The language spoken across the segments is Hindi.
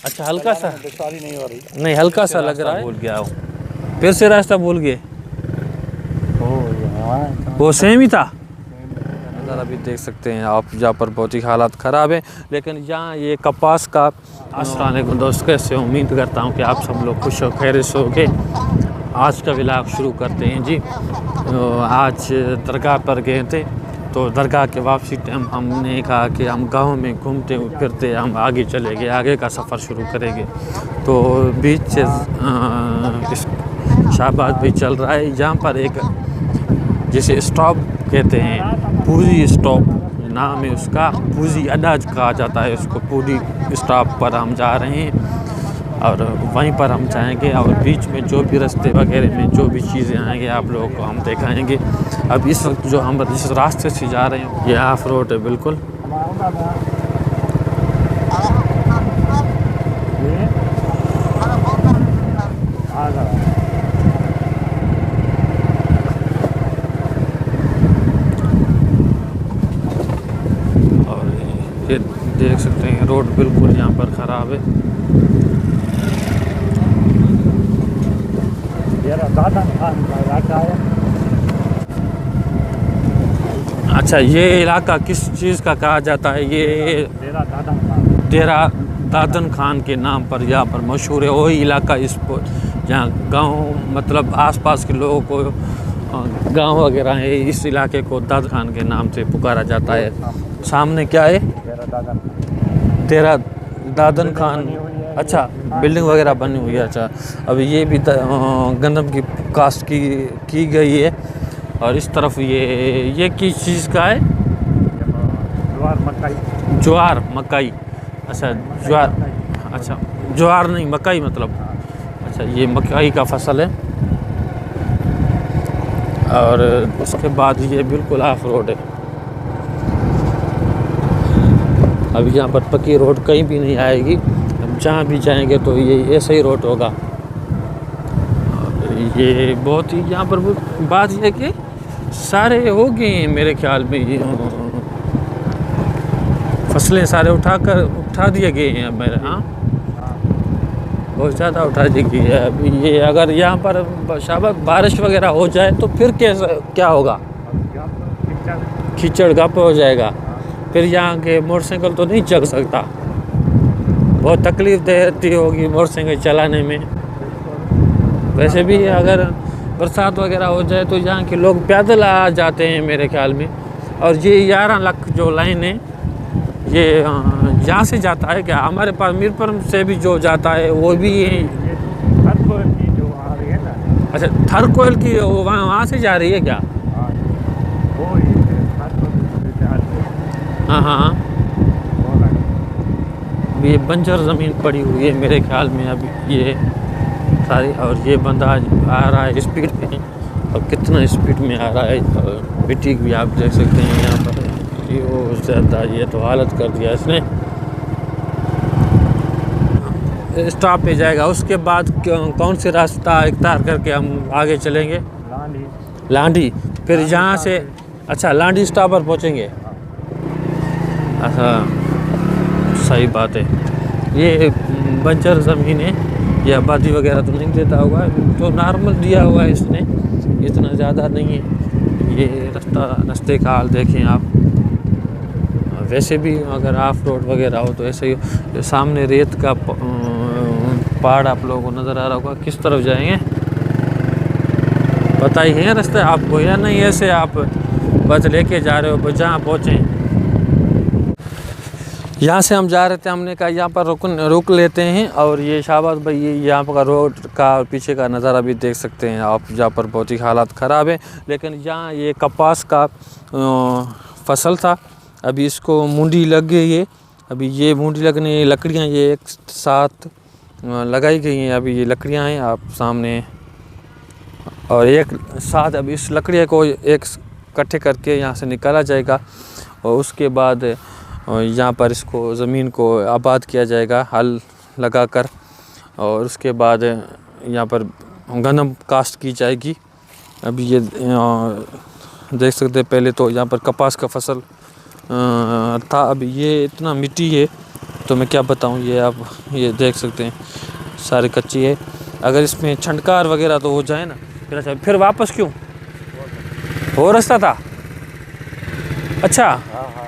अच्छा हल्का सा सारी नहीं हो रही, नहीं, हल्का सा लग रहा है। भूल गया हूँ, फिर से रास्ता भूल गए। वो सेम ही था। नज़ारा अभी देख सकते हैं आप, जहाँ पर बहुत ही हालात ख़राब है, लेकिन यहाँ ये कपास का आसराने को दोस्त कैसे उम्मीद करता हूँ कि आप सब लोग खुश हो खैरियत से होके आज का व्लॉग शुरू करते हैं जी। आज दरगाह पर गए थे, तो दरगाह के वापसी टाइम हमने कहा कि हम गांव में घूमते फिरते हम आगे चले गए, आगे का सफ़र शुरू करेंगे। तो बीच से शाहबाद भी चल रहा है, जहाँ पर एक जिसे स्टॉप कहते हैं, पूरी स्टॉप नाम है उसका, पूरी अड्डा कहा जाता है उसको। पूरी स्टॉप पर हम जा रहे हैं और वहीं पर हम जाएंगे, और बीच में जो भी रास्ते वगैरह में जो भी चीज़ें आएंगे आप लोगों को हम दिखाएंगे। अब इस वक्त जो हम जिस रास्ते से जा रहे हैं ये ऑफ रोड है बिल्कुल। और ये देख सकते हैं रोड बिल्कुल यहाँ पर ख़राब है। अच्छा, ये इलाका किस चीज़ का कहा जाता है? ये डेरा दादन खान के नाम पर यहाँ पर मशहूर है। वही इलाका इस जहाँ गांव मतलब आसपास के लोगों को गांव वगैरह है, इस इलाके को दादन खान के नाम से पुकारा जाता है। सामने क्या है? डेरा दादन खान। अच्छा, बिल्डिंग वगैरह बनी हुई है। अच्छा, अभी ये भी गंदम की कास्ट की गई है। और इस तरफ ये किस चीज़ का है? ज्वार मकई। अच्छा ज्वार, अच्छा ज्वार नहीं मकई मतलब। अच्छा, ये मकई का फसल है। और उसके बाद ये बिल्कुल ऑफ रोड है। अभी यहाँ पर पक्की रोड कहीं भी नहीं आएगी, हम जहाँ भी जाएंगे तो ये ऐसा ही रोड होगा। ये बहुत ही यहाँ पर बात यह है कि सारे हो गए हैं मेरे ख्याल में, ये फसलें सारे उठा दिए गए हैं मेरे। हाँ, बहुत ज़्यादा उठा दी गई है। अभी ये अगर यहाँ पर शाबाश बारिश वगैरह हो जाए तो फिर क्या होगा? कीचड़ गप हो जाएगा। फिर यहाँ के मोटरसाइकिल तो नहीं चल सकता, बहुत तकलीफ देती होगी मोटरसाइकिल चलाने में। वैसे भी अगर बरसात वगैरह हो जाए तो यहाँ के लोग पैदल आ जाते हैं मेरे ख्याल में। और ये 11 लाख जो लाइन है ये यहाँ से जाता है क्या? हमारे पास मीरपुर से भी जो जाता है वो भी थरकोयल की जो आ रही है ना। अच्छा, थरकोयल की वहाँ से जा रही है क्या? हाँ हाँ, ये बंजर ज़मीन पड़ी हुई है मेरे ख्याल में अभी ये सारी। और ये बंदा आ रहा है स्पीड में, और कितना स्पीड में आ रहा है। और मिट्टी भी आप देख सकते हैं यहाँ पर, ये ज़्यादा ये तो हालत कर दिया इसने। स्टॉप पे जाएगा, उसके बाद कौन से रास्ता इख्तियार करके हम आगे चलेंगे? लांडी। फिर यहाँ से अच्छा लांडी स्टॉप पर पहुँचेंगे। अच्छा, सही बात है। ये बंजर ज़मीन है, ये आबादी वगैरह तो नहीं देता होगा, तो नॉर्मल दिया हुआ है इसने, इतना ज़्यादा नहीं है। ये रास्ते का हाल देखें आप। वैसे भी अगर ऑफ रोड वगैरह हो तो ऐसे ही। सामने रेत का पहाड़ आप लोगों को नज़र आ रहा होगा। किस तरफ जाएंगे पता ही है रास्ता आपको या नहीं? ऐसे आप बस लेके जा रहे हो जहाँ पहुँचें। यहाँ से हम जा रहे थे, हमने कहा यहाँ पर रुक लेते हैं। और ये शाहबाज भाई यहाँ पर रोड का और पीछे का नज़ारा भी देख सकते हैं आप, जहाँ पर बहुत ही हालात ख़राब है। लेकिन यहाँ ये कपास का फसल था, अभी इसको मुंडी लग गई है। अभी ये मुंडी लगने लकड़ियाँ ये एक साथ लगाई गई हैं। अभी ये लकड़ियाँ हैं आप सामने, और एक साथ अभी इस लकड़ियाँ को एक इकट्ठे करके यहाँ से निकाला जाएगा। और उसके बाद यहाँ पर इसको ज़मीन को आबाद किया जाएगा हल लगाकर। और उसके बाद यहाँ पर गन्नम काश्त की जाएगी। अभी ये देख सकते हैं, पहले तो यहाँ पर कपास का फसल था। अब ये इतना मिट्टी है तो मैं क्या बताऊँ, ये आप ये देख सकते हैं सारी कच्ची है। अगर इसमें छंटकार वगैरह तो हो जाए ना फिर अच्छा। फिर वापस क्यों, वो रास्ता था? अच्छा हाँ हाँ।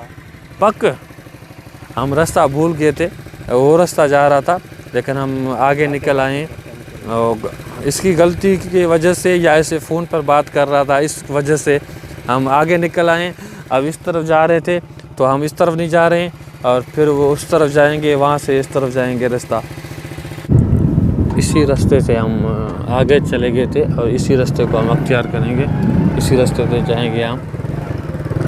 पक, हम रास्ता भूल गए थे, वो रास्ता जा रहा था लेकिन हम आगे निकल आए। और इसकी गलती की वजह से या ऐसे फ़ोन पर बात कर रहा था इस वजह से हम आगे निकल आए। अब इस तरफ जा रहे थे तो हम इस तरफ नहीं जा रहे हैं और फिर वो उस तरफ जाएंगे, वहाँ से इस तरफ जाएंगे रास्ता। इसी रास्ते से हम आगे चले गए थे और इसी रास्ते को हम अख्तियार करेंगे, इसी रास्ते से जाएंगे हम।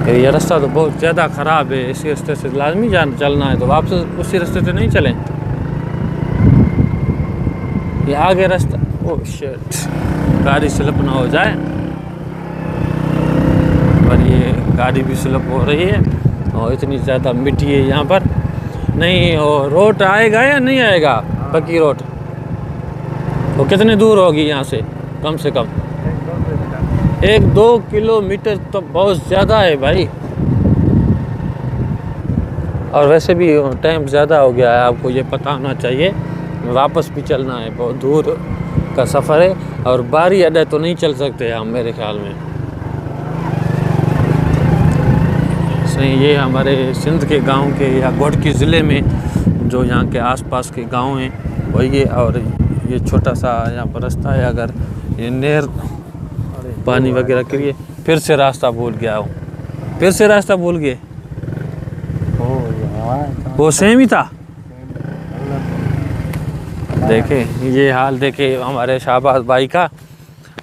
ये रास्ता तो बहुत ज़्यादा ख़राब है, इसी रास्ते से लाजमी चलना है तो वापस उसी रास्ते से नहीं चलें। ये आगे रास्ता, ओह शिट, गाड़ी स्लिप ना हो जाए। पर ये गाड़ी भी स्लिप हो रही है और इतनी ज़्यादा मिट्टी है यहाँ पर। नहीं और रोड आएगा या नहीं आएगा, पक्की रोड? वो कितने दूर होगी यहाँ से? कम से कम 1-2 किलोमीटर तो बहुत ज़्यादा है भाई। और वैसे भी टाइम ज़्यादा हो गया है, आपको ये पता होना चाहिए। वापस भी चलना है, बहुत दूर का सफ़र है और बारी अड्डा तो नहीं चल सकते हम मेरे ख्याल में। सही, ये हमारे सिंध के गांव के या घोटकी ज़िले में जो यहाँ के आसपास के गांव हैं वही है। और ये छोटा सा यहाँ पर रास्ता है। अगर ये नहर पानी वगैरह के लिए फिर से रास्ता भूल गया हूँ, फिर से रास्ता भूल गए। वो सेम ही था। देखें ये हाल, देखे हमारे शाहबाज भाई का।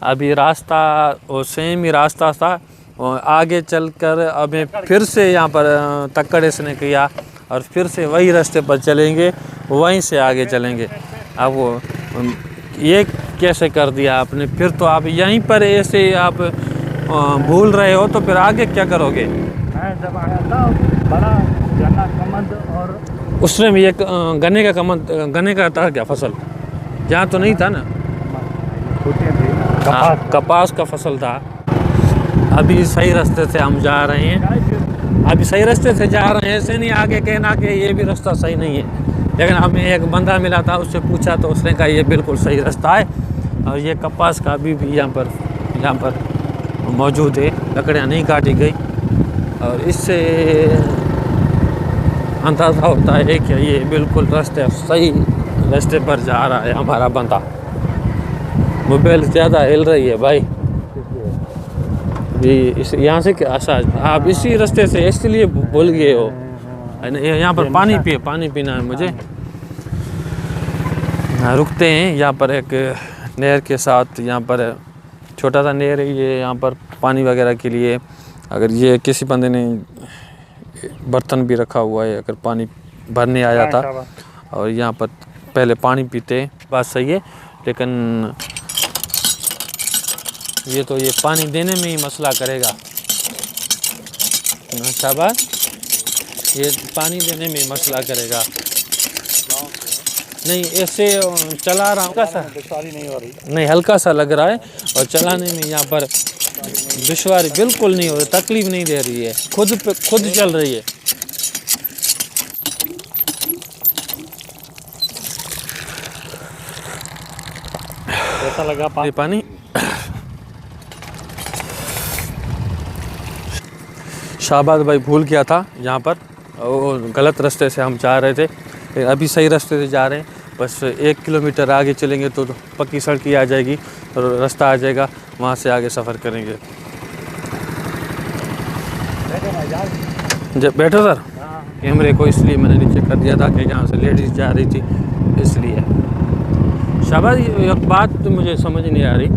अभी रास्ता वो सेम ही रास्ता था और आगे चलकर अभी फिर से यहाँ पर तक्कड़ इसने किया और फिर से वही रास्ते पर चलेंगे, वहीं से आगे चलेंगे। अब वो ये कैसे कर दिया आपने? फिर तो आप यहीं पर ऐसे आप भूल रहे हो तो फिर आगे क्या करोगे? मैं जब आया था बड़ा गन्ना कमंद और उसमें भी एक गन्ने का कमंद, गन्ने का था क्या फसल? यहाँ तो नहीं था ना, कपास का फसल था। अभी सही रास्ते से हम जा रहे हैं, अभी सही रास्ते से जा रहे हैं। ऐसे नहीं आगे कहना कि ये भी रास्ता सही नहीं है। लेकिन हमें एक बंदा मिला था, उससे पूछा तो उसने कहा ये बिल्कुल सही रास्ता है। और ये कपास का अभी भी यहाँ पर मौजूद है, लकड़ियाँ नहीं काटी गई। और इससे अंदाज़ा होता है कि ये बिल्कुल सही रास्ते पर जा रहा है हमारा बंदा। मोबाइल ज़्यादा हिल रही है भाई जी। इस यहाँ से क्या आशा, आप इसी रास्ते से इसलिए भूल गए हो। यहाँ पर पानी पीना है मुझे। रुकते हैं यहाँ पर एक नहर के साथ, यहाँ पर छोटा सा नहर है ये, यहाँ पर पानी वगैरह के लिए। अगर ये किसी बंदे ने बर्तन भी रखा हुआ है, अगर पानी भरने आया था और यहाँ पर पहले पानी पीते हैं, बात सही है। लेकिन ये तो ये पानी देने में ही मसला करेगा। अच्छा बात, ये पानी देने में ही मसला करेगा। नहीं ऐसे चला रहा हूँ, नहीं हो रही, नहीं हल्का सा लग रहा है और चलाने में यहाँ पर दुश्वारी बिल्कुल नहीं हो रही, तकलीफ नहीं दे रही है, खुद चल रही है। कैसा लगा पानी? शाहबाज भाई भूल गया था यहाँ पर, और गलत रास्ते से हम जा रहे थे। अभी सही रास्ते से जा रहे हैं, बस 1 किलोमीटर आगे चलेंगे तो पक्की सड़क ही आ जाएगी और रास्ता आ जाएगा, वहाँ से आगे सफ़र करेंगे। जब बैठो सर, कैमरे को इसलिए मैंने नीचे कर दिया था कि यहाँ से लेडीज़ जा रही थी, इसलिए। शाबाश, एक बात तो मुझे समझ नहीं आ रही।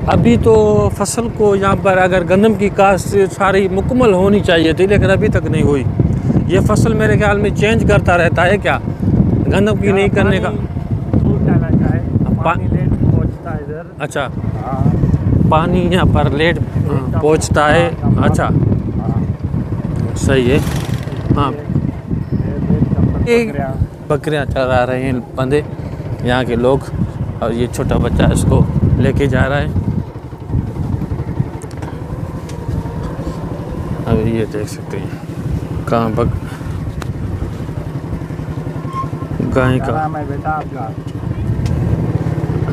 अभी तो फसल को यहाँ पर अगर गंदम की काश्त सारी मुकम्मल होनी चाहिए थी, लेकिन अभी तक नहीं हुई। ये फसल मेरे ख्याल में चेंज करता रहता है क्या, गंदम की नहीं करने का? पानी लेट पहुँचता है इधर। अच्छा, पानी यहाँ पर लेट पहुँचता है। अच्छा सही है। हाँ, बकरियाँ चरा रहे हैं बंदे यहाँ के लोग, और ये छोटा बच्चा इसको लेके जा रहा है। अब ये देख सकते हैं कहाँ पर गाय का नाम है बेटा आपका?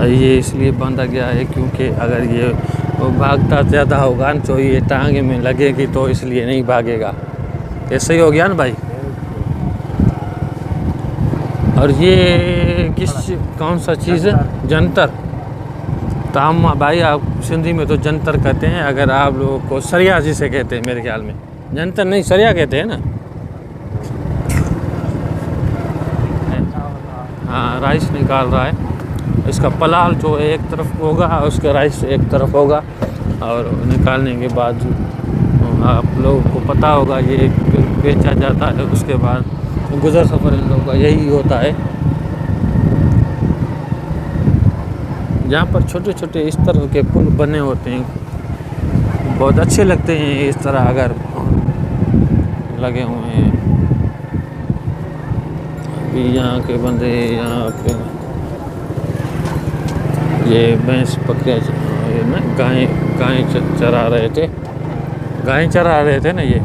ये इसलिए बांधा गया है क्योंकि अगर ये भागता ज़्यादा होगा न तो ये टांगे में लगेगी तो इसलिए नहीं भागेगा। ऐसे ही हो गया ना भाई। और ये कौन सा चीज़ है? जंतर। तो हम भाई आप सिंधी में तो जंतर कहते हैं, अगर आप लोगों को सरिया जिसे कहते हैं मेरे ख्याल में, जंतर नहीं सरिया कहते हैं ना। हाँ राइस निकाल रहा है, इसका पलाल जो एक तरफ होगा और उसका राइस एक तरफ होगा, और निकालने के बाद आप लोगों को पता होगा ये बेचा जाता है। उसके बाद गुजर सफ़र इन लोगों का यही होता है। यहाँ पर छोटे छोटे इस तरह के पुल बने होते हैं, बहुत अच्छे लगते हैं इस तरह अगर लगे हुए हैं। अभी यहाँ के बंदे यहाँ पे ये भैंस पकड़े ना, गाय चरा रहे थे, गाय चरा रहे थे ना, ये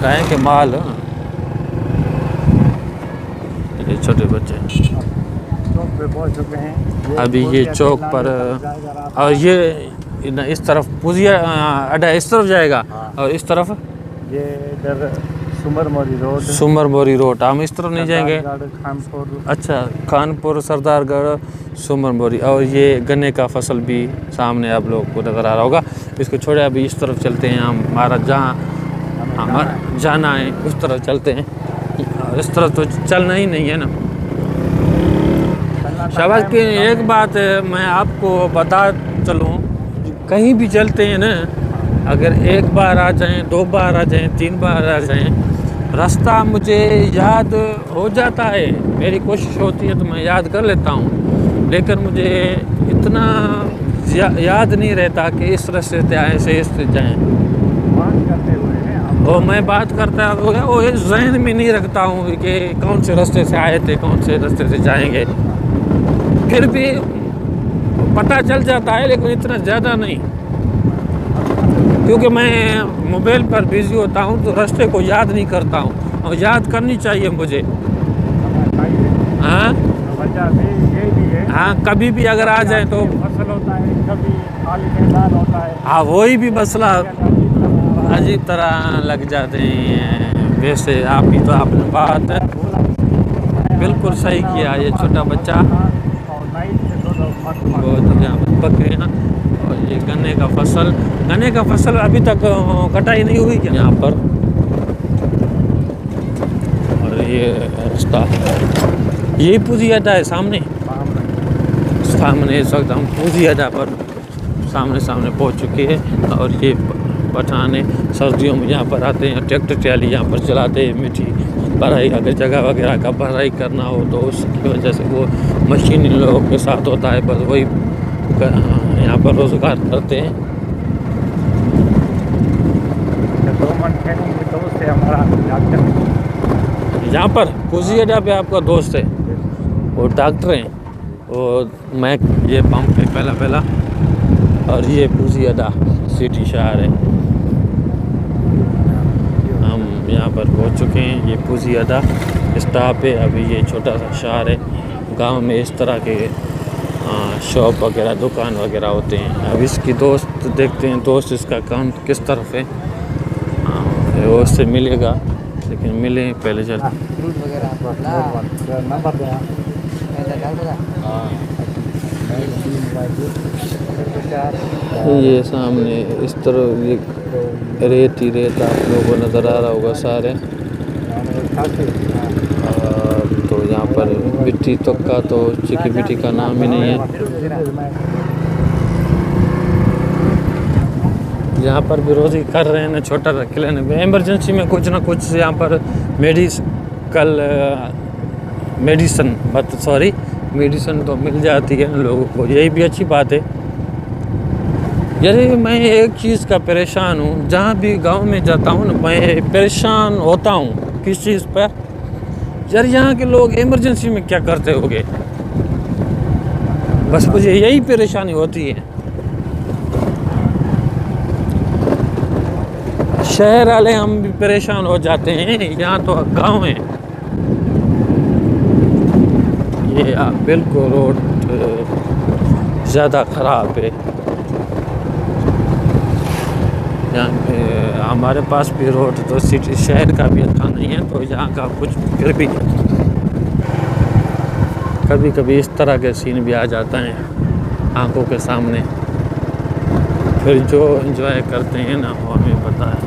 गाय के माल। ये छोटे बच्चे चौक पे पहुंच चुके हैं। अभी ये चौक पर, और ये इस तरफ पुजिया अड्डा इस तरफ जाएगा, और इस तरफ ये इधर सुमरमोरी रोड, सुमरमोरी रोड। हम इस तरफ नहीं जाएंगे। खानपुर। अच्छा, खानपुर, सरदारगढ़, सुमरमोरी। और ये गन्ने का फसल भी सामने आप लोगों को नज़र आ रहा होगा। इसको छोड़े अभी इस तरफ चलते हैं, हमारा जहाँ हमारा जाना है उस तरफ चलते हैं। इस तरफ तो चलना ही नहीं है ना। शाबाश की एक बात मैं आपको बता चलूँ, कहीं भी चलते हैं ना, अगर एक बार आ जाएं, 2 बार आ जाएं, 3 बार आ जाएं, रास्ता मुझे याद हो जाता है। मेरी कोशिश होती है तो मैं याद कर लेता हूँ, लेकिन मुझे इतना याद नहीं रहता कि इस रास्ते से आए से इस जाएँ। और मैं बात करता हूँ वो जहन में नहीं रखता हूँ कि कौन से रास्ते से आए थे, कौन से रास्ते से जाएंगे। फिर भी पता चल जाता है, लेकिन इतना ज़्यादा नहीं, क्योंकि मैं मोबाइल पर बिज़ी होता हूँ तो रास्ते को याद नहीं करता हूँ, और याद करनी चाहिए मुझे। हाँ हाँ, कभी भी अगर आ जाए तो फसल होता है, कभी खाली मैदान होता है। हाँ, वही भी मसला अजीब तरह लग जाते हैं। वैसे आप ही तो आपने बात बिल्कुल सही किया। ये छोटा बच्चा बहुत यहाँ बकरियाँ, और ये गन्ने का फसल अभी तक कटाई नहीं हुई क्या यहाँ पर। और ये रास्ता यही पूजी अड्डा है सामने इस वक्त हम पूजी अड्डा पर सामने पहुँच चुके हैं। और ये पठाने सर्दियों में यहाँ पर आते हैं, ट्रैक्टर ट्राली यहाँ पर चलाते हैं। मिट्टी भराई अगर जगह वगैरह का भराई करना हो तो उसकी वजह से वो मशीन इन लोगों के साथ होता है, बस वही यहाँ पर रोज़गार करते हैं। यहाँ पर पूजी अड्डा पे आपका दोस्त है, वो डॉक्टर हैं, और मैं ये पंप पे पहला और ये पूजी अड्डा सिटी शहर है। हम यहाँ पर पहुँच चुके हैं। ये पूजी अड्डा स्टॉप है। अभी ये छोटा सा शहर है, गांव में इस तरह के शॉप वगैरह, दुकान वगैरह होते हैं। अब इसकी दोस्त देखते हैं, दोस्त इसका अकाउंट किस तरफ है, वो उससे मिलेगा, लेकिन मिले पहले चल। ये सामने इस तरह ये रेत ही रेत आप लोगों को नज़र आ रहा होगा सारे। तो यहाँ पर मिट्टी तो का तो चिकी मिट्टी का नाम ही नहीं है। यहाँ पर विरोधी कर रहे हैं ना, छोटा रखले ने इमरजेंसी में कुछ ना कुछ यहाँ पर मेडिसिन तो मिल जाती है लोगों को, यही भी अच्छी बात है। यार मैं एक चीज़ का परेशान हूँ, जहाँ भी गांव में जाता हूँ ना, मैं परेशान होता हूँ किस चीज़ पर। यार यहाँ के लोग इमरजेंसी में क्या करते होंगे, बस मुझे यही परेशानी होती है। शहर वाले हम भी परेशान हो जाते हैं, यहाँ तो गांव है। ये बिल्कुल रोड ज़्यादा ख़राब है। यहाँ पे हमारे पास भी रोड तो सिटी शहर का भी अच्छा नहीं है, तो यहाँ का कुछ फिर भी कभी कभी इस तरह के सीन भी आ जाता है आंखों के सामने। फिर जो एंजॉय करते हैं ना वो हमें पता है।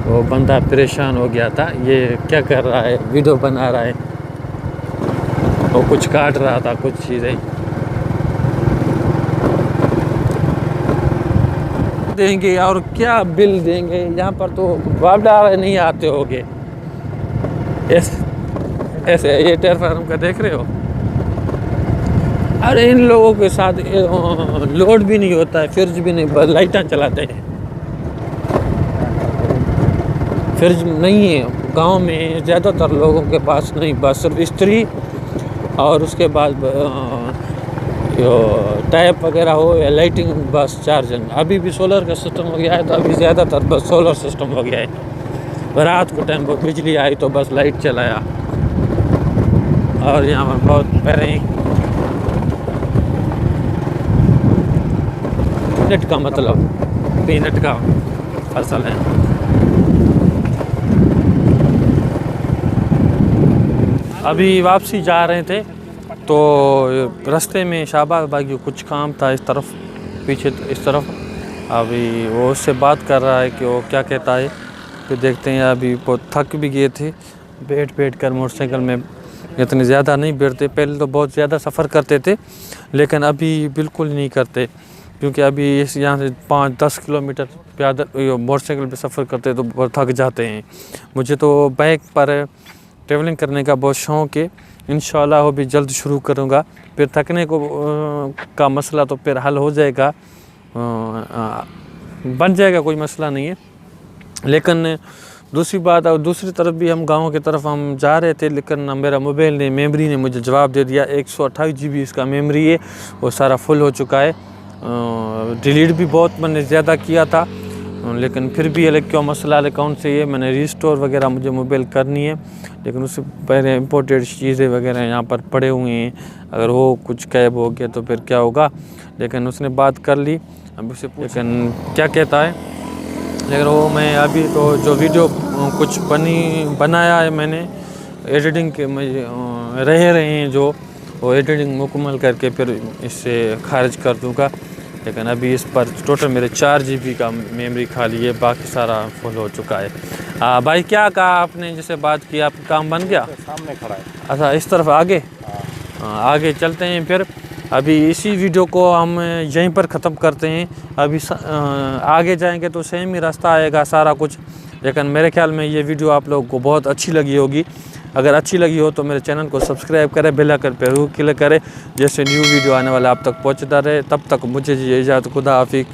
वो बंदा परेशान हो गया था, ये क्या कर रहा है, वीडियो बना रहा है, वो कुछ काट रहा था कुछ चीज़ें। देंगे और क्या बिल देंगे, यहाँ पर तो वापडार नहीं आते होगे। ऐसे ये टेरफार्म का देख रहे हो। अरे इन लोगों के साथ लोड भी नहीं होता है, फ्रिज भी नहीं, बस लाइटां चलाते हैं। फ्रिज नहीं है गांव में, ज़्यादातर लोगों के पास नहीं, बस सिर्फ इस्त्री और उसके बाद टाइप वगैरह हो या लाइटिंग, बस चार्जिंग। अभी भी सोलर का सिस्टम हो गया है, तो अभी ज़्यादातर बस सोलर सिस्टम हो गया है। रात को टाइम पर बिजली आई तो बस लाइट चलाया। और यहाँ पर बहुत पहले पीनट का मतलब पीनट का फसल है। अभी वापसी जा रहे थे तो रास्ते में शाहबाज भाई कुछ काम था इस तरफ, पीछे इस तरफ। अभी वो उससे बात कर रहा है कि वो क्या कहता है, फिर देखते हैं। अभी बहुत थक भी गए थे, बैठ कर मोटरसाइकिल में इतने ज़्यादा नहीं बैठते। पहले तो बहुत ज़्यादा सफ़र करते थे, लेकिन अभी बिल्कुल नहीं करते, क्योंकि अभी इस यहाँ से 5-10 किलोमीटर पैदल मोटरसाइकिल पे सफ़र करते तो बहुत थक जाते हैं। मुझे तो बाइक पर ट्रैवलिंग करने का बहुत शौक़ है, इंशाल्लाह वो भी जल्द शुरू करूँगा। फिर थकने को का मसला तो फिर हल हो जाएगा, बन जाएगा, कोई मसला नहीं है। लेकिन दूसरी बात, और दूसरी तरफ भी हम गाँव की तरफ हम जा रहे थे, लेकिन मेरा मोबाइल ने मेमोरी ने मुझे जवाब दे दिया। 128 GB इसका मेमोरी है, वो सारा फुल हो चुका है। डिलीट भी बहुत मैंने ज़्यादा किया था, लेकिन फिर भी अलग क्यों मसला अकाउंट से ये मैंने रिस्टोर वगैरह मुझे मोबाइल करनी है। लेकिन उससे पहले इम्पोर्टेड चीज़ें वगैरह यहाँ पर पड़े हुए हैं, अगर वो कुछ कैब हो गया तो फिर क्या होगा। लेकिन उसने बात कर ली, अब उससे लेकिन क्या कहता है। लेकिन वो मैं अभी तो जो वीडियो कुछ बनाया है मैंने, एडिटिंग के रहे हैं जो, वो एडिटिंग मुकम्मल करके फिर इससे खारिज कर दूँगा। लेकिन अभी इस पर टोटल मेरे 4 GB का मेमोरी खाली है, बाकी सारा फुल हो चुका है। भाई क्या कहा आपने, जैसे बात की, आपका काम बन गया? सामने खड़ा है। अच्छा, इस तरफ आगे आगे चलते हैं। फिर अभी इसी वीडियो को हम यहीं पर ख़त्म करते हैं। अभी आगे जाएंगे तो सेम ही रास्ता आएगा सारा कुछ। लेकिन मेरे ख्याल में ये वीडियो आप लोगों को बहुत अच्छी लगी होगी। अगर अच्छी लगी हो तो मेरे चैनल को सब्सक्राइब करें, बेल आइकन पर जरूर क्लिक करें, जैसे न्यू वीडियो आने वाला आप तक पहुंचता रहे। तब तक मुझे इजाज़त, खुदा हाफिज़।